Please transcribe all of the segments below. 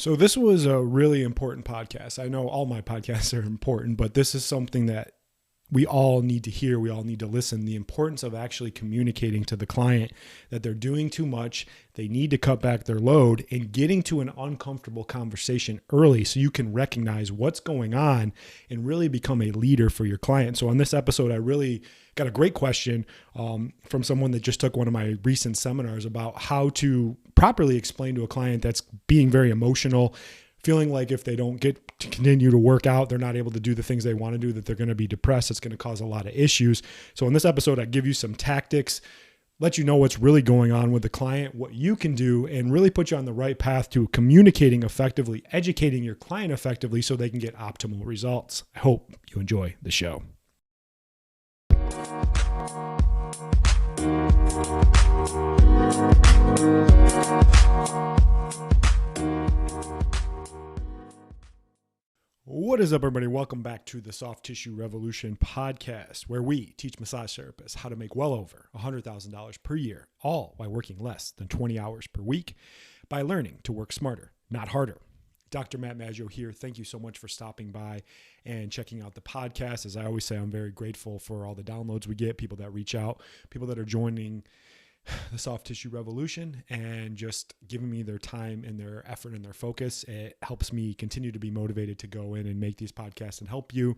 So this was a really important podcast. I know all my podcasts are important, but this is something that we all need to hear. We all need to listen. The importance of actually communicating to the client that they're doing too much. They need to cut back their load and getting to an uncomfortable conversation early so you can recognize what's going on and really become a leader for your client. So on this episode, I really got a great question from someone that just took one of my recent seminars about how to properly explain to a client that's being very emotional, feeling like if they don't get to continue to work out, they're not able to do the things they want to do, that they're going to be depressed. It's going to cause a lot of issues. So in this episode, I give you some tactics, let you know what's really going on with the client, what you can do, and really put you on the right path to communicating effectively, educating your client effectively so they can get optimal results. I hope you enjoy the show. What is up, everybody? Welcome back to the Soft Tissue Revolution podcast, where we teach massage therapists how to make well over $100,000 per year, all by working less than 20 hours per week by learning to work smarter, not harder. Dr. Matt Maggio here. Thank you so much for stopping by and checking out the podcast. As I always say, I'm very grateful for all the downloads we get, people that reach out, people that are joining the Soft Tissue Revolution and just giving me their time and their effort and their focus. It helps me continue to be motivated to go in and make these podcasts and help you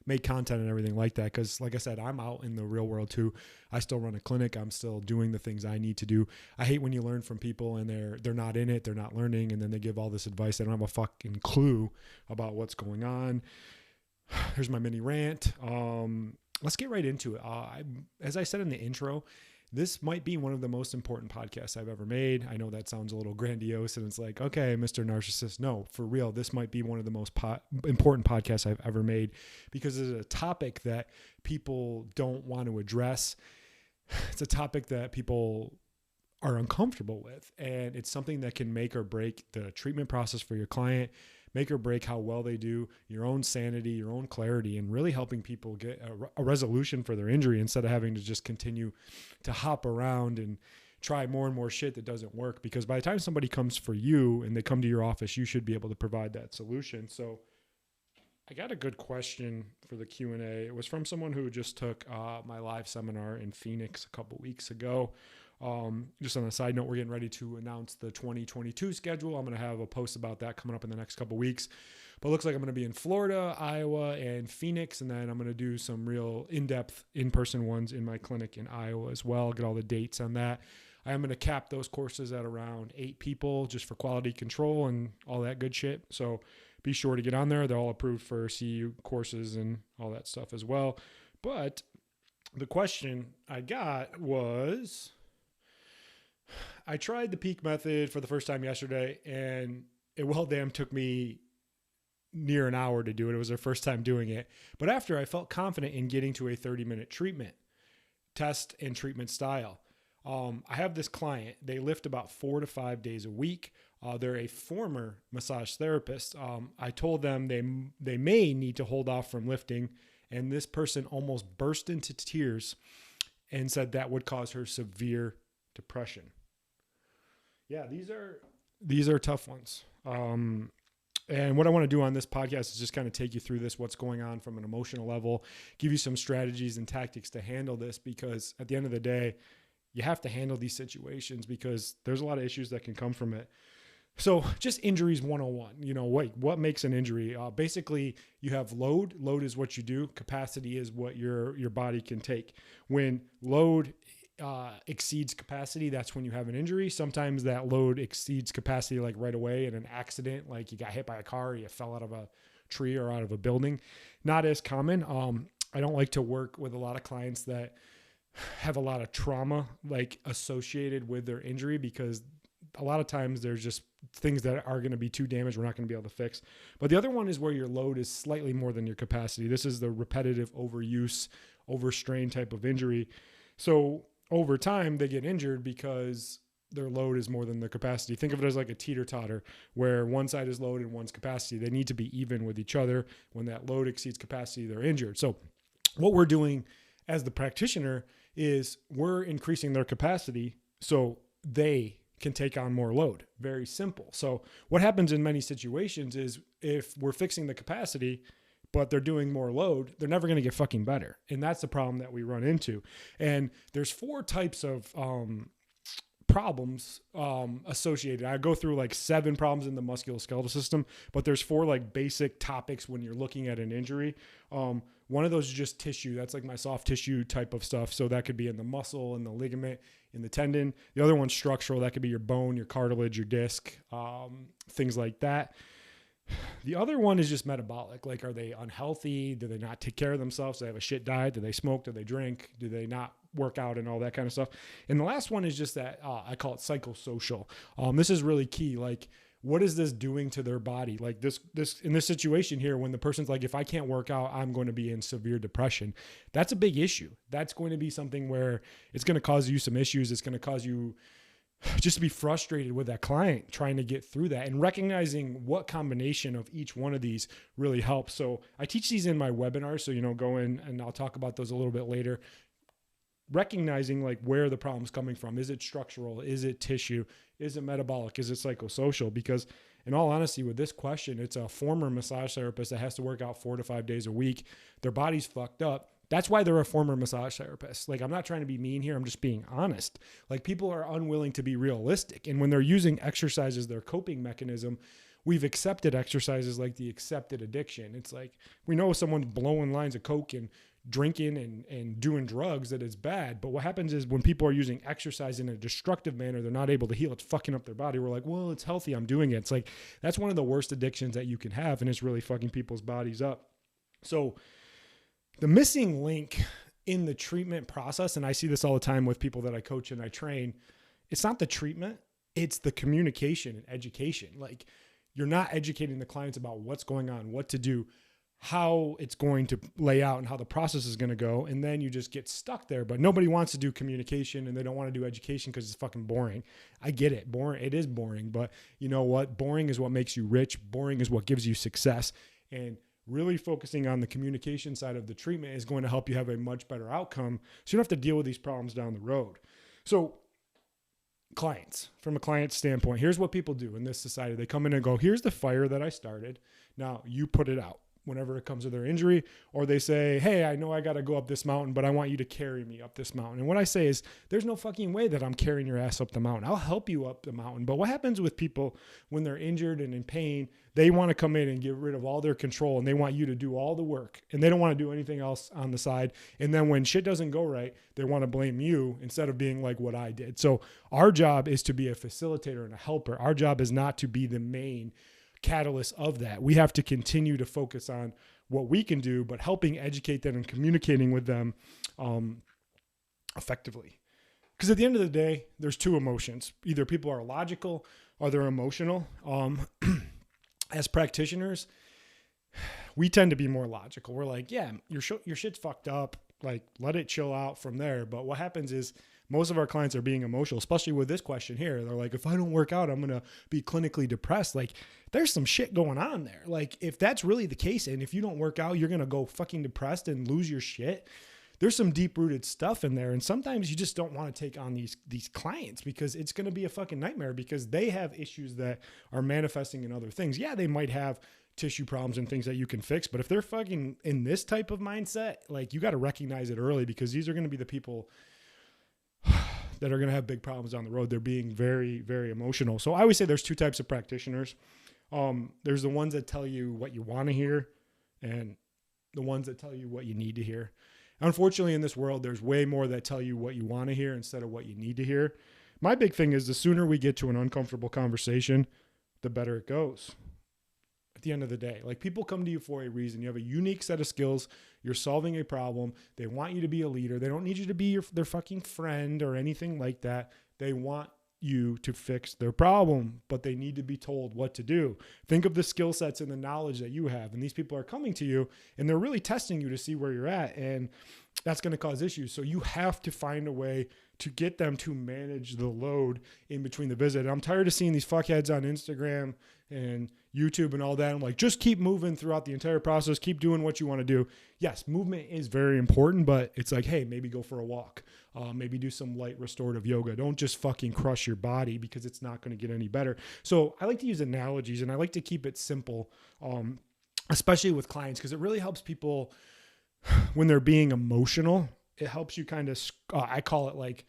make content and everything like that. Because like I said, I'm out in the real world too. I still run a clinic. I'm still doing the things I need to do. I hate when you learn from people and they're not in it, they're not learning, and then they give all this advice. They don't have a fucking clue about what's going on. Here's my mini rant. Let's get right into it. As I said in the intro, this might be one of the most important podcasts I've ever made. I know that sounds a little grandiose and it's like, okay, Mr. Narcissist. No, for real, this might be one of the most important podcasts I've ever made because it's a topic that people don't want to address. It's a topic that people are uncomfortable with, and it's something that can make or break the treatment process for your client, make or break how well they do, your own sanity, your own clarity, and really helping people get a resolution for their injury instead of having to just continue to hop around and try more and more shit that doesn't work. Because by the time somebody comes for you and they come to your office, you should be able to provide that solution. So I got a good question for the Q&A. It was from someone who just took my live seminar in Phoenix a couple weeks ago. Just on a side note, we're getting ready to announce the 2022 schedule. I'm going to have a post about that coming up in the next couple weeks, but it looks like I'm going to be in Florida, Iowa, and Phoenix. And then I'm going to do some real in-depth in-person ones in my clinic in Iowa as well. Get all the dates on that. I am going to cap those courses at around 8 people just for quality control and all that good shit. So be sure to get on there. They're all approved for CEU courses and all that stuff as well. But the question I got was, I tried the peak method for the first time yesterday, and it well damn took me near an hour to do it. It was their first time doing it. But after, I felt confident in getting to a 30-minute treatment, test and treatment style. I have this client. They lift about 4 to 5 days a week. They're a former massage therapist. I told them they may need to hold off from lifting, and this person almost burst into tears and said that would cause her severe depression. Yeah, these are tough ones. And what I want to do on this podcast is just kind of take you through this, what's going on from an emotional level, give you some strategies and tactics to handle this, because at the end of the day, you have to handle these situations because there's a lot of issues that can come from it. So just injuries 101, what makes an injury? Basically, you have load. Load is what you do. Capacity is what your body can take. When load exceeds capacity, that's when you have an injury. Sometimes that load exceeds capacity like right away in an accident, like you got hit by a car or you fell out of a tree or out of a building. Not as common. I don't like to work with a lot of clients that have a lot of trauma like associated with their injury, because a lot of times there's just things that are going to be too damaged we're not going to be able to fix. But the other one is where your load is slightly more than your capacity. This is the repetitive overuse, overstrain type of injury. So over time, they get injured because their load is more than their capacity. Think of it as like a teeter-totter, where one side is load and one's capacity. They need to be even with each other. When that load exceeds capacity, they're injured. So what we're doing as the practitioner is we're increasing their capacity so they can take on more load. Very simple. So what happens in many situations is if we're fixing the capacity, but they're doing more load, they're never going to get fucking better. And that's the problem that we run into. And there's 4 types of problems associated. I go through like 7 problems in the musculoskeletal system, but there's 4 like basic topics when you're looking at an injury. One of those is just tissue. That's like my soft tissue type of stuff. So that could be in the muscle, in the ligament, in the tendon. The other one's structural. That could be your bone, your cartilage, your disc, things like that. The other one is just metabolic. Like, are they unhealthy? Do they not take care of themselves? Do they have a shit diet? Do they smoke? Do they drink? Do they not work out and all that kind of stuff? And the last one is just that, I call it psychosocial. This is really key. Like, what is this doing to their body? Like this in this situation here, when the person's like, if I can't work out, I'm going to be in severe depression. That's a big issue. That's going to be something where it's going to cause you some issues. It's going to cause you just to be frustrated with that client trying to get through that, and recognizing what combination of each one of these really helps. So I teach these in my webinars. So, go in and I'll talk about those a little bit later. Recognizing like where the problem's coming from. Is it structural? Is it tissue? Is it metabolic? Is it psychosocial? Because in all honesty, with this question, it's a former massage therapist that has to work out 4 to 5 days a week. Their body's fucked up. That's why they're a former massage therapist. Like, I'm not trying to be mean here. I'm just being honest. Like, people are unwilling to be realistic. And when they're using exercise as their coping mechanism, we've accepted exercises like the accepted addiction. It's like, we know someone's blowing lines of coke and drinking and doing drugs, that it's bad. But what happens is when people are using exercise in a destructive manner, they're not able to heal. It's fucking up their body. We're like, well, it's healthy. I'm doing it. It's like, that's one of the worst addictions that you can have. And it's really fucking people's bodies up. So the missing link in the treatment process, and I see this all the time with people that I coach and I train, it's not the treatment, it's the communication and education. Like, you're not educating the clients about what's going on, what to do, how it's going to lay out, and how the process is going to go. And then you just get stuck there. But nobody wants to do communication, and they don't want to do education because it's fucking boring. I get it. Boring. It is boring. But you know what? Boring is what makes you rich. Boring is what gives you success. And really focusing on the communication side of the treatment is going to help you have a much better outcome, so you don't have to deal with these problems down the road. So clients, from a client standpoint, here's what people do in this society. They come in and go, here's the fire that I started. Now you put it out whenever it comes to their injury. Or they say, hey, I know I got to go up this mountain, but I want you to carry me up this mountain. And what I say is, there's no fucking way that I'm carrying your ass up the mountain. I'll help you up the mountain. But what happens with people when they're injured and in pain, they want to come in and get rid of all their control, and they want you to do all the work, and they don't want to do anything else on the side. And then when shit doesn't go right, they want to blame you instead of being like what I did. So our job is to be a facilitator and a helper. Our job is not to be the main catalyst of that. We have to continue to focus on what we can do, but helping educate them and communicating with them effectively. Because at the end of the day, there's 2 emotions. Either people are logical or they're emotional. As practitioners, we tend to be more logical. We're like, yeah, your shit's fucked up. Like, let it chill out from there. But what happens is most of our clients are being emotional, especially with this question here. They're like, if I don't work out, I'm going to be clinically depressed. Like, there's some shit going on there. Like, if that's really the case, and if you don't work out, you're going to go fucking depressed and lose your shit. There's some deep-rooted stuff in there. And sometimes you just don't want to take on these clients, because it's going to be a fucking nightmare, because they have issues that are manifesting in other things. Yeah, they might have tissue problems and things that you can fix, but if they're fucking in this type of mindset, like, you got to recognize it early, because these are going to be the people that are going to have big problems down the road. They're being very, very emotional. So I always say there's 2 types of practitioners. There's the ones that tell you what you want to hear, and the ones that tell you what you need to hear. Unfortunately, in this world, there's way more that tell you what you want to hear instead of what you need to hear. My big thing is, the sooner we get to an uncomfortable conversation, the better it goes. At the end of the day, like, people come to you for a reason. You have a unique set of skills. You're solving a problem. They want you to be a leader. They don't need you to be their fucking friend or anything like that. They want you to fix their problem, but they need to be told what to do. Think of the skill sets and the knowledge that you have. And these people are coming to you, and they're really testing you to see where you're at. And that's going to cause issues. So you have to find a way to get them to manage the load in between the visit. And I'm tired of seeing these fuckheads on Instagram and YouTube and all that. I'm like, just keep moving throughout the entire process. Keep doing what you want to do. Yes, movement is very important, but it's like, hey, maybe go for a walk. Maybe do some light restorative yoga. Don't just fucking crush your body because it's not going to get any better. So I like to use analogies and I like to keep it simple, especially with clients, because it really helps people when they're being emotional. It helps you kind of, I call it like,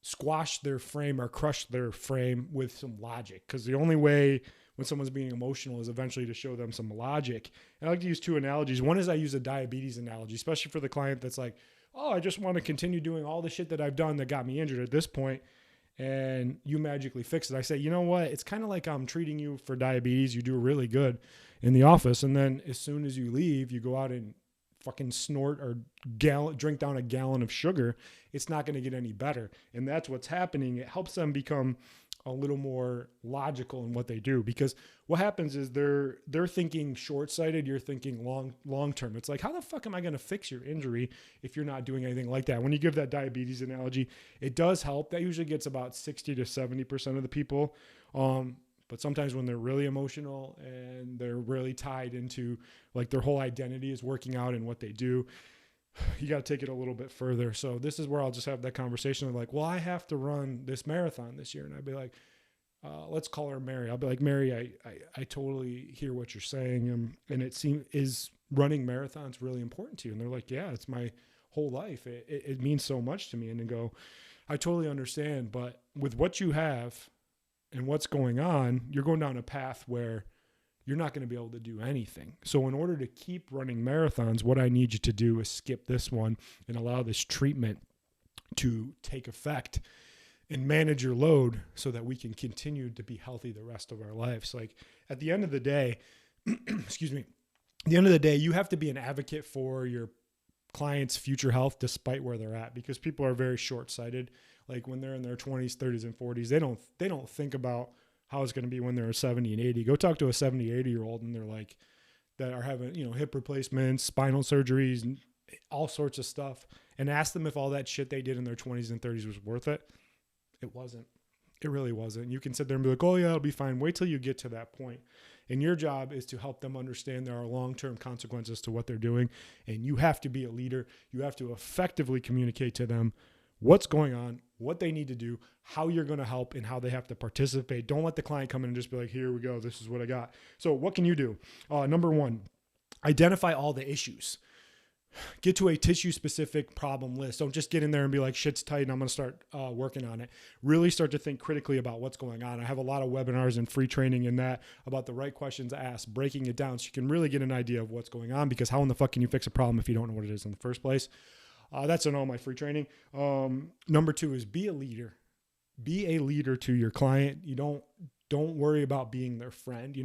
squash their frame or crush their frame with some logic. Because the only way when someone's being emotional is eventually to show them some logic. And I like to use two analogies. One is I use a diabetes analogy, especially for the client that's like, oh, I just want to continue doing all the shit that I've done that got me injured at this point, and you magically fix it. I say, you know what? It's kind of like I'm treating you for diabetes. You do really good in the office. And then as soon as you leave, you go out and fucking snort or drink down a gallon of sugar. It's not going to get any better. And that's what's happening. It helps them become a little more logical in what they do, because what happens is they're thinking short-sighted. You're thinking long term. It's like, how the fuck am I going to fix your injury if you're not doing anything like that? When you give that diabetes analogy, it does help. That usually gets about 60 to 70% of the people. But sometimes when they're really emotional and they're really tied into like their whole identity is working out in what they do, you got to take it a little bit further. So this is where I'll just have that conversation of like, well, I have to run this marathon this year. And I'd be like, let's call her Mary. I'll be like, Mary, I totally hear what you're saying. And it is running marathons really important to you? And they're like, yeah, it's my whole life. It means so much to me. And then go, I totally understand. But with what you have and what's going on, you're going down a path where you're not going to be able to do anything. So in order to keep running marathons, what I need you to do is skip this one and allow this treatment to take effect and manage your load so that we can continue to be healthy the rest of our lives. Like at the end of the day, excuse me, at the end of the day, you have to be an advocate for your clients' future health despite where they're at, because people are very short-sighted. Like when they're in their 20s, 30s, and 40s, they don't think about how it's going to be when they're 70 and 80. Go talk to a 70, 80-year-old and they're like, that are having, hip replacements, spinal surgeries, and all sorts of stuff, and ask them if all that shit they did in their 20s and 30s was worth it. It wasn't. It really wasn't. You can sit there and be like, oh yeah, it'll be fine. Wait till you get to that point. And your job is to help them understand there are long-term consequences to what they're doing. And you have to be a leader. You have to effectively communicate to them what's going on, what they need to do, how you're going to help, and how they have to participate. Don't let the client come in and just be like, here we go, this is what I got. So what can you do? Number one, identify all the issues. Get to a tissue-specific problem list. Don't just get in there and be like, shit's tight and I'm going to start working on it. Really start to think critically about what's going on. I have a lot of webinars and free training in that about the right questions asked, breaking it down so you can really get an idea of what's going on, because how in the fuck can you fix a problem if you don't know what it is in the first place? That's in all my free training. Number two is be a leader. Be a leader to your client. You don't worry about being their friend.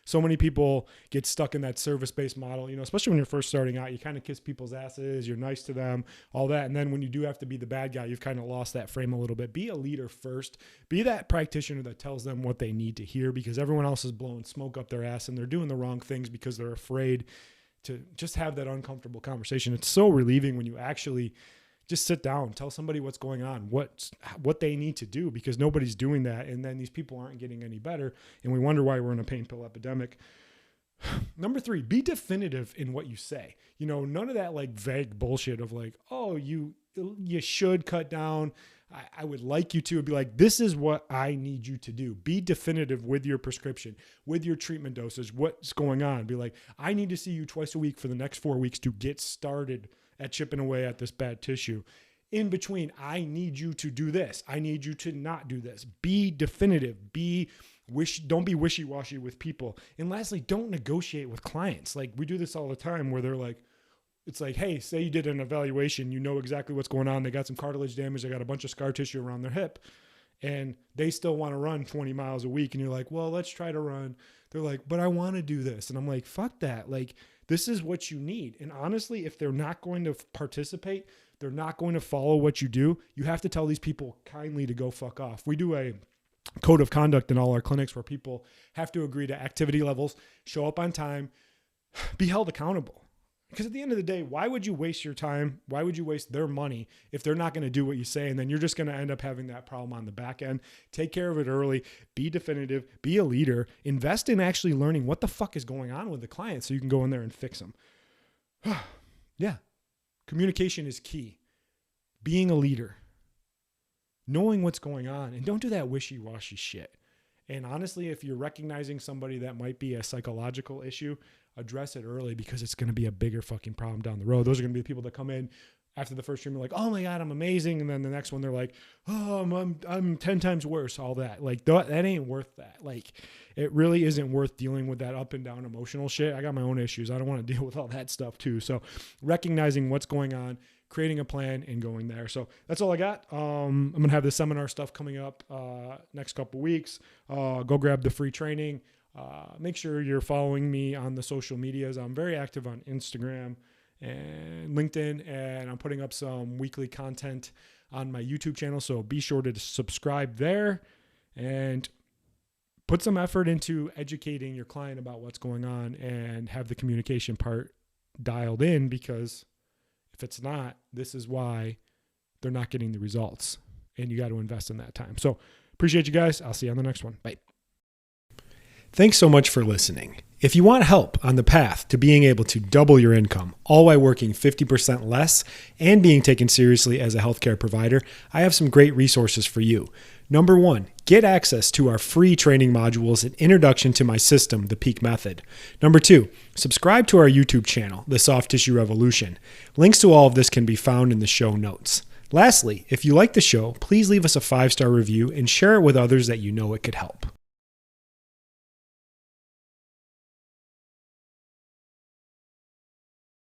So many people get stuck in that service-based model, especially when you're first starting out. You kind of kiss people's asses, you're nice to them, all that. And then when you do have to be the bad guy, you've kind of lost that frame a little bit. Be a leader first. Be that practitioner that tells them what they need to hear, because everyone else is blowing smoke up their ass and they're doing the wrong things because they're afraid to just have that uncomfortable conversation. It's so relieving when you actually just sit down, tell somebody what's going on, what they need to do, because nobody's doing that. And then these people aren't getting any better. And we wonder why we're in a pain pill epidemic. Number three, be definitive in what you say. None of that like vague bullshit of like, oh, you should cut down. I would like you to. It'd be like, this is what I need you to do. Be definitive with your prescription, with your treatment dosage, what's going on. Be like, I need to see you twice a week for the next 4 weeks to get started at chipping away at this bad tissue. In between, I need you to do this. I need you to not do this. Be definitive. Don't be wishy-washy with people. And lastly, don't negotiate with clients. Like we do this all the time where they're like, it's like, hey, say you did an evaluation, you know exactly what's going on. They got some cartilage damage. They got a bunch of scar tissue around their hip, and they still want to run 20 miles a week. And you're like, well, let's try to run. They're like, but I want to do this. And I'm like, fuck that. Like, this is what you need. And honestly, if they're not going to participate, they're not going to follow what you do, you have to tell these people kindly to go fuck off. We do a code of conduct in all our clinics where people have to agree to activity levels, show up on time, be held accountable. Because at the end of the day, why would you waste your time? Why would you waste their money if they're not going to do what you say? And then you're just going to end up having that problem on the back end. Take care of it early. Be definitive. Be a leader. Invest in actually learning what the fuck is going on with the client so you can go in there and fix them. Yeah. Communication is key. Being a leader. Knowing what's going on. And don't do that wishy-washy shit. And honestly, if you're recognizing somebody that might be a psychological issue, address it early because it's going to be a bigger fucking problem down the road. Those are going to be the people that come in after the first treatment like, oh my God, I'm amazing. And then the next one, they're like, oh, I'm 10 times worse, all that. Like that ain't worth that. Like it really isn't worth dealing with that up and down emotional shit. I got my own issues. I don't want to deal with all that stuff too. So recognizing what's going on, creating a plan and going there. So that's all I got. I'm going to have the seminar stuff coming up next couple weeks. Go grab the free training. Make sure you're following me on the social medias. I'm very active on Instagram and LinkedIn, and I'm putting up some weekly content on my YouTube channel. So be sure to subscribe there and put some effort into educating your client about what's going on and have the communication part dialed in, because if it's not, this is why they're not getting the results, and you got to invest in that time. So appreciate you guys. I'll see you on the next one. Bye. Thanks so much for listening. If you want help on the path to being able to double your income, all while working 50% less and being taken seriously as a healthcare provider, I have some great resources for you. Number one, get access to our free training modules and introduction to my system, the Peak Method. Number two, subscribe to our YouTube channel, The Soft Tissue Revolution. Links to all of this can be found in the show notes. Lastly, if you like the show, please leave us a 5-star review and share it with others that you know it could help.